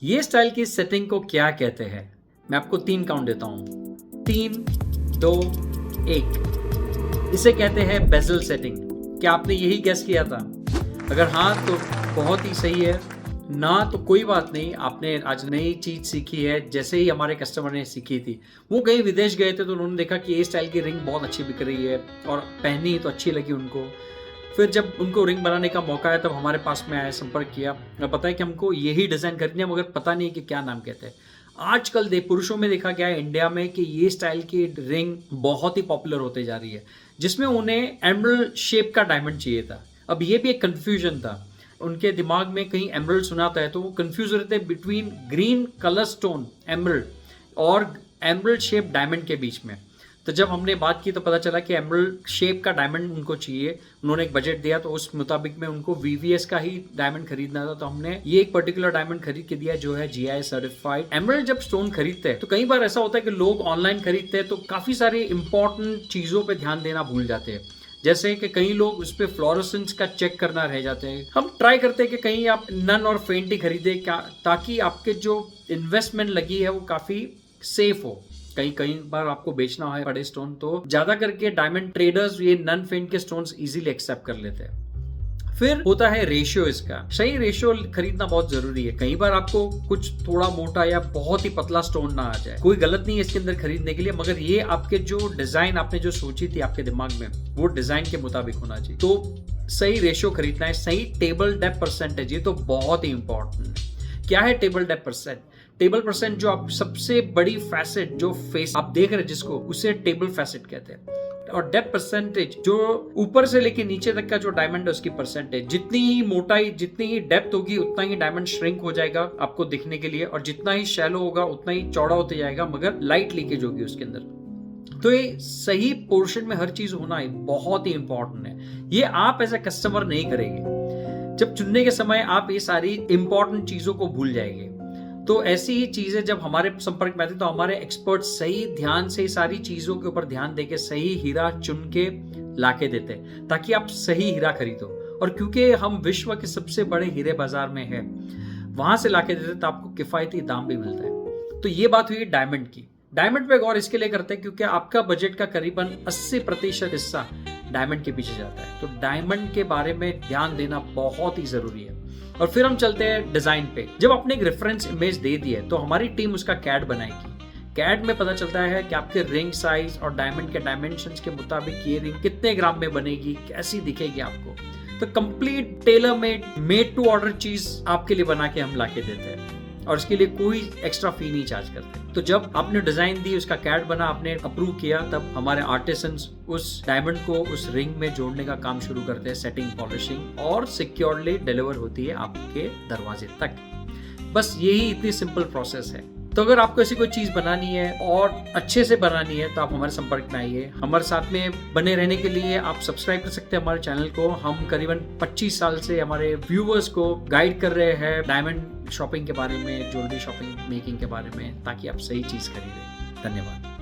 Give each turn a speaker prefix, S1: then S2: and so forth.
S1: ये स्टाइल की सेटिंग को क्या कहते हैं? मैं आपको 3 काउंट देता हूँ। 3, 2, 1। इसे कहते हैं बेज़ल सेटिंग। क्या आपने यही गेस किया था? अगर हाँ तो बहुत ही सही है, ना तो कोई बात नहीं, आपने आज नई चीज़ सीखी है। जैसे ही हमारे कस्टमर ने सीखी थी, वो कहीं विदेश गए थे तो उन्होंने देखा कि ये स्टाइल की रिंग बहुत अच्छी बिक रही है और पहनी तो अच्छी लगी उनको। फिर जब उनको रिंग बनाने का मौका आया तब हमारे पास में आए, संपर्क किया और पता है कि हमको यही डिज़ाइन खरीदनी है, मगर पता नहीं कि क्या नाम कहते हैं। आजकल पुरुषों में देखा गया है इंडिया में कि ये स्टाइल की रिंग बहुत ही पॉपुलर होते जा रही है, जिसमें उन्हें एमरल्ड शेप का डायमंड चाहिए था। अब ये भी एक कन्फ्यूजन था उनके दिमाग में, कहीं एमरल्ड सुनाता है तो वो कन्फ्यूज रहते हैं between green colour stone emerald और एमरल्ड शेप डायमंड के बीच में। तो जब हमने बात की तो पता चला कि एमरल्ड शेप का डायमंड उनको चाहिए। उन्होंने एक बजट दिया तो उस मुताबिक में उनको VVS का ही डायमंड खरीदना था, तो हमने ये एक पर्टिकुलर डायमंड खरीद के दिया जो है GI सर्टिफाइड। एमरल्ड जब स्टोन खरीदते हैं तो कई बार ऐसा होता है कि लोग ऑनलाइन खरीदते हैं तो काफ़ी सारी इंपॉर्टेंट चीज़ों पर ध्यान देना भूल जाते हैं। जैसे कि कई लोग उस पर फ्लोरोसेंस का चेक करना रह जाते हैं। हम ट्राई करते हैं कि कहीं आप नन और फेंट ही खरीदे क्या, ताकि आपके जो इन्वेस्टमेंट लगी है वो काफ़ी सेफ हो। कई बार आपको बेचना है बड़े स्टोन तो ज्यादा करके डायमंड ट्रेडर्स ये नन फेंट के स्टोन्स इजीली एक्सेप्ट कर लेते हैं। फिर होता है रेशियो। इसका सही रेशियो खरीदना बहुत जरूरी है। कई बार आपको कुछ थोड़ा मोटा या बहुत ही पतला स्टोन ना आ जाए, कोई गलत नहीं है इसके अंदर खरीदने के लिए, मगर ये आपके जो डिजाइन आपने जो सोची थी आपके दिमाग में वो डिजाइन के मुताबिक होना चाहिए। तो सही रेशियो खरीदना है। सही टेबल डेप्थ परसेंटेज, ये तो बहुत ही इंपॉर्टेंट है। क्या है table depth percent? Table percent जो आप सबसे बड़ी फैसेट जो फेस आप देख रहे हैं जिसको, उसे टेबल फैसेट कहते हैं। और डेप्थ परसेंटेज जो ऊपर से लेके नीचे तक का जो डायमंड है उसकी परसेंटेज। जितनी ही मोटाई जितनी ही डेप्थ होगी उतना ही डायमंड श्रिंक हो जाएगा आपको दिखने के लिए, और जितना ही शैलो होगा उतना ही चौड़ा होते जाएगा, मगर लाइट लीकेज होगी उसके अंदर। तो ये सही पोर्शन में हर चीज होना है बहुत ही इंपॉर्टेंट है। ये आप एज ए कस्टमर नहीं करेंगे। जब चुनने के समय आप ये सारी इंपॉर्टेंट चीजों को भूल जाएंगे। तो ऐसी ही चीजें जब हमारे संपर्क में आती है तो हमारे एक्सपर्ट सही ध्यान से सारी चीजों के ऊपर ध्यान देके सही हीरा चुन के लाके देते हैं, ताकि आप सही हीरा खरीदो। और क्योंकि हम विश्व के सबसे बड़े हीरे बाजार में है, वहां से लाके देते तो आपको किफायती दाम भी मिलता है। तो ये बात हुई डायमंड की। डायमंड पे गौर इसके लिए करते हैं क्योंकि आपका बजट का करीबन 80% हिस्सा डायमंड के पीछे जाता है। तो डायमंड के बारे में ध्यान देना बहुत ही जरूरी है। और फिर हम चलते हैं डिजाइन पे। जब आपने एक रेफरेंस इमेज दे दी है तो हमारी टीम उसका कैड बनाएगी। कैड में पता चलता है कि आपके रिंग साइज और डायमंड के डायमेंशंस के मुताबिक ये रिंग कितने ग्राम में बनेगी, कैसी दिखेगी आपको। तो complete tailor made to order चीज आपके लिए बना के हम लाके देते हैं, और इसके लिए कोई एक्स्ट्रा फी नहीं चार्ज करते। तो जब आपने डिजाइन दी, उसका कैड बना, आपने अप्रूव किया, तब हमारे आर्टिसंस उस डायमंड को उस रिंग में जोड़ने का काम शुरू करते हैं। सेटिंग, पॉलिशिंग और सिक्योरली डिलीवर होती है आपके दरवाजे तक। बस यही इतनी सिंपल प्रोसेस है। तो अगर आपको ऐसी कोई चीज बनानी है और अच्छे से बनानी है तो आप हमारे संपर्क में आइए। हमारे साथ में बने रहने के लिए आप सब्सक्राइब कर सकते हैं हमारे चैनल को। हम करीबन 25 साल से हमारे व्यूवर्स को गाइड कर रहे हैं डायमंड शॉपिंग के बारे में, ज्वेलरी शॉपिंग मेकिंग के बारे में, ताकि आप सही चीज खरीदें। धन्यवाद।